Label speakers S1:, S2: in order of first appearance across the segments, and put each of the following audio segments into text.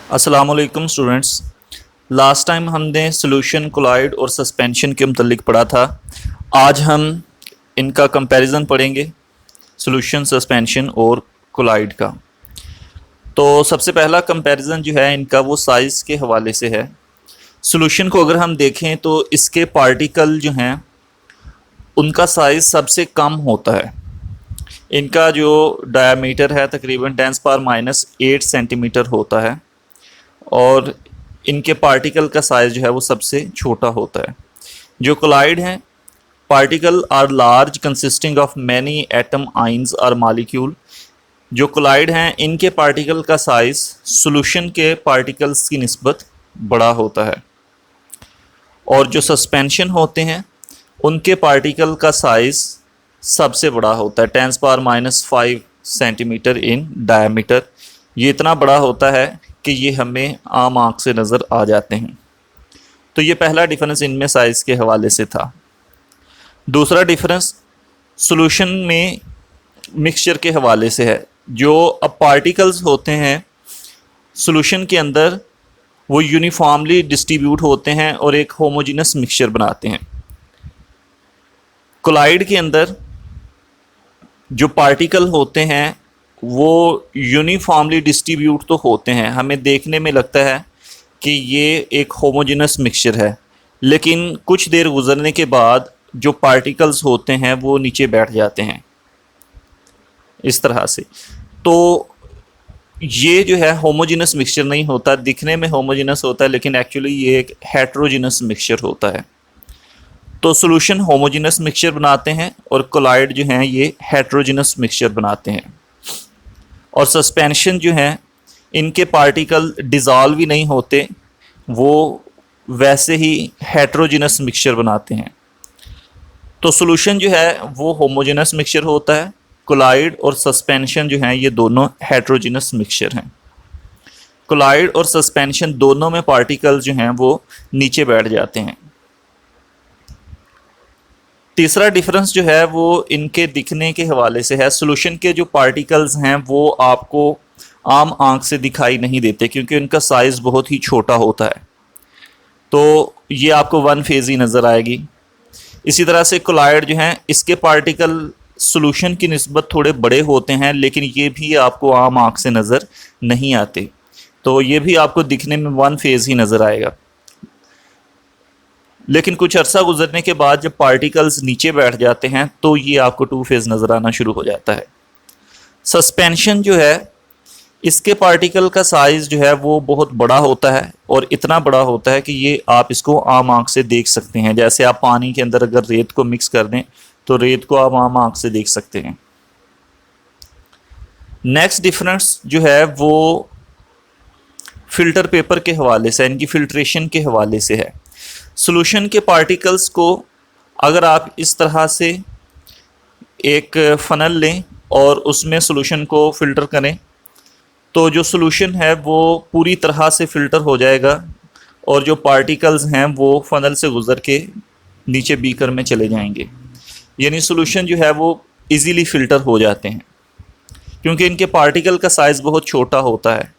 S1: अस्सलाम वालेकुम students. Last time हमने सॉल्यूशन, कोलॉइड और सस्पेंशन के मुतल्लिक पढ़ा था। आज हम इनका कंपैरिजन पढ़ेंगे, सॉल्यूशन, सस्पेंशन और कोलॉइड का। तो सबसे पहला कंपैरिजन जो है इनका वो साइज़ के हवाले से है। सॉल्यूशन को अगर हम देखें तो इसके पार्टिकल जो हैं उनका साइज़ सबसे कम होता है। इनका जो डायामीटर है तकरीबन 10⁻⁻8 सेंटीमीटर होता है और इनके पार्टिकल का साइज़ जो है वो सबसे छोटा होता है। जो कोलाइड हैं, particle are large consisting of many atom, ions और मालिक्यूल। जो कोलाइड हैं इनके पार्टिकल का साइज़ सॉल्यूशन के पार्टिकल्स की निस्बत बड़ा होता है। और जो सस्पेंशन होते हैं उनके पार्टिकल का साइज़ सबसे बड़ा होता है, 10⁻⁵ सेंटीमीटर इन डायमीटर। ये इतना बड़ा होता है कि ये हमें आम आँख से नज़र आ जाते हैं। तो ये पहला डिफरेंस इनमें साइज़ के हवाले से था। दूसरा डिफरेंस सॉल्यूशन में मिक्सचर के हवाले से है। जो अब पार्टिकल्स होते हैं सॉल्यूशन के अंदर वो यूनिफॉर्मली डिस्ट्रीब्यूट होते हैं और एक होमोजेनस मिक्सचर बनाते हैं। कोलाइड के अंदर जो पार्टिकल होते हैं वो यूनिफॉर्मली डिस्ट्रीब्यूट तो होते हैं, हमें देखने में लगता है कि ये एक होमोजेनस मिक्सचर है, लेकिन कुछ देर गुजरने के बाद जो पार्टिकल्स होते हैं वो नीचे बैठ जाते हैं इस तरह से। तो ये जो है होमोजेनस मिक्सचर नहीं होता, दिखने में होमोजेनस होता है लेकिन एक्चुअली ये एक हेट्रोजेनस मिक्सचर होता है। तो सॉल्यूशन होमोजेनस मिक्सचर बनाते हैं और कोलाइड जो हैं ये हेट्रोजेनस मिक्सचर बनाते हैं। और सस्पेंशन जो है इनके पार्टिकल डिज़ॉल्व ही नहीं होते, वो वैसे ही हेट्रोजेनस मिक्सचर बनाते हैं। तो सॉल्यूशन जो है वो होमोजेनस मिक्सचर होता है, कोलाइड और सस्पेंशन जो हैं ये दोनों हेट्रोजेनस मिक्सचर हैं। कोलाइड और सस्पेंशन दोनों में पार्टिकल्स जो हैं वो नीचे बैठ जाते हैं। तीसरा डिफरेंस जो है वो इनके दिखने के हवाले से है। सॉल्यूशन के जो पार्टिकल्स हैं वो आपको आम आँख से दिखाई नहीं देते क्योंकि उनका साइज़ बहुत ही छोटा होता है, तो ये आपको वन फेज़ ही नज़र आएगी। इसी तरह से कोलाइड जो हैं इसके पार्टिकल सॉल्यूशन की निस्बत थोड़े बड़े होते हैं लेकिन ये भी आपको आम आँख से नज़र नहीं आते, तो ये भी आपको दिखने में वन फेज़ ही नज़र आएगा। लेकिन कुछ अर्सा गुजरने के बाद जब पार्टिकल्स नीचे बैठ जाते हैं तो ये आपको टू फेज़ नज़र आना शुरू हो जाता है। सस्पेंशन जो है इसके पार्टिकल का साइज़ जो है वो बहुत बड़ा होता है और इतना बड़ा होता है कि ये आप इसको आम आँख से देख सकते हैं। जैसे आप पानी के अंदर अगर रेत को मिक्स कर दें तो रेत को आप आम आँख से देख सकते हैं। नेक्स्ट डिफरेंस जो है वो फ़िल्टर पेपर के हवाले से, इनकी फ़िल्ट्रेशन के हवाले से है। सॉल्यूशन के पार्टिकल्स को अगर आप इस तरह से एक फ़नल लें और उसमें सॉल्यूशन को फ़िल्टर करें तो जो सॉल्यूशन है वो पूरी तरह से फ़िल्टर हो जाएगा और जो पार्टिकल्स हैं वो फ़नल से गुज़र के नीचे बीकर में चले जाएंगे, यानी सॉल्यूशन जो है वो इजीली फ़िल्टर हो जाते हैं क्योंकि इनके पार्टिकल का साइज़ बहुत छोटा होता है।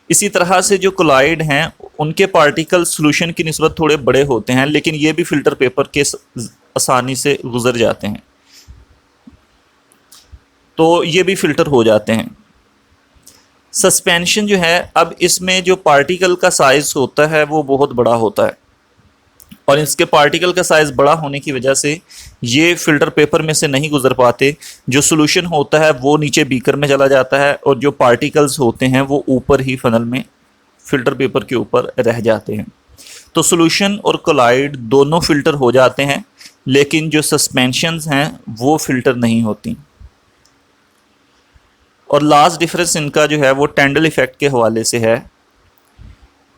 S1: इसी तरह से जो कोलाइड हैं उनके पार्टिकल सॉल्यूशन की निस्बत थोड़े बड़े होते हैं लेकिन ये भी फ़िल्टर पेपर के आसानी से गुज़र जाते हैं, तो ये भी फ़िल्टर हो जाते हैं। सस्पेंशन जो है अब इसमें जो पार्टिकल का साइज़ होता है वो बहुत बड़ा होता है और इसके पार्टिकल का साइज़ बड़ा होने की वजह से ये फ़िल्टर पेपर में से नहीं गुज़र पाते। जो सॉल्यूशन होता है वो नीचे बीकर में चला जाता है और जो पार्टिकल्स होते हैं वो ऊपर ही फ़नल में फ़िल्टर पेपर के ऊपर रह जाते हैं। तो सॉल्यूशन और कोलाइड दोनों फ़िल्टर हो जाते हैं लेकिन जो सस्पेंशंस हैं वो फ़िल्टर नहीं होती। और लास्ट डिफरेंस इनका जो है वो टेंडल इफ़ेक्ट के हवाले से है।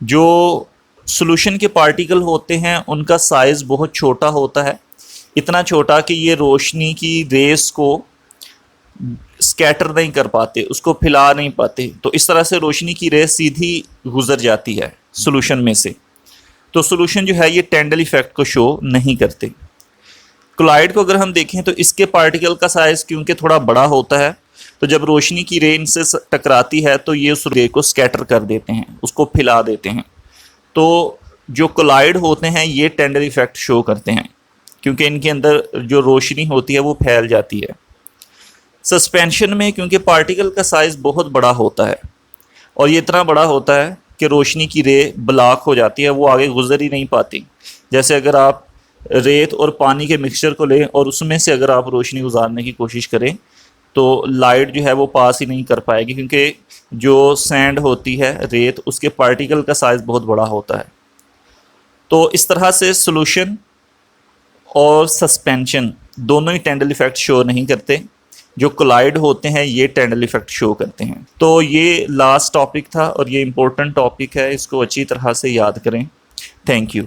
S1: जो सॉल्यूशन के पार्टिकल होते हैं उनका साइज़ बहुत छोटा होता है, इतना छोटा कि ये रोशनी की रेस को स्कैटर नहीं कर पाते, उसको फैला नहीं पाते, तो इस तरह से रोशनी की रेस सीधी गुज़र जाती है सॉल्यूशन में से। तो सॉल्यूशन जो है ये टेंडल इफ़ेक्ट को शो नहीं करते। कोलाइड को अगर हम देखें तो इसके पार्टिकल का साइज़ क्योंकि थोड़ा बड़ा होता है तो जब रोशनी की रे इनसे टकराती है तो ये उस रे को स्कैटर कर देते हैं, उसको फैला देते हैं। तो जो कोलाइड होते हैं ये टेंडल इफेक्ट शो करते हैं, क्योंकि इनके अंदर जो रोशनी होती है वो फैल जाती है। सस्पेंशन में क्योंकि पार्टिकल का साइज़ बहुत बड़ा होता है और ये इतना बड़ा होता है कि रोशनी की रे ब्लॉक हो जाती है, वो आगे गुजर ही नहीं पाती। जैसे अगर आप रेत और पानी के मिक्सचर को लें और उसमें से अगर आप रोशनी गुजारने की कोशिश करें तो लाइट जो है वो पास ही नहीं कर पाएगी, क्योंकि जो सैंड होती है, रेत, उसके पार्टिकल का साइज़ बहुत बड़ा होता है। तो इस तरह से सॉल्यूशन और सस्पेंशन दोनों ही टेंडल इफेक्ट शो नहीं करते, जो कोलाइड होते हैं ये टेंडल इफेक्ट शो करते हैं। तो ये लास्ट टॉपिक था और ये इम्पोर्टेंट टॉपिक है, इसको अच्छी तरह से याद करें। Thank you.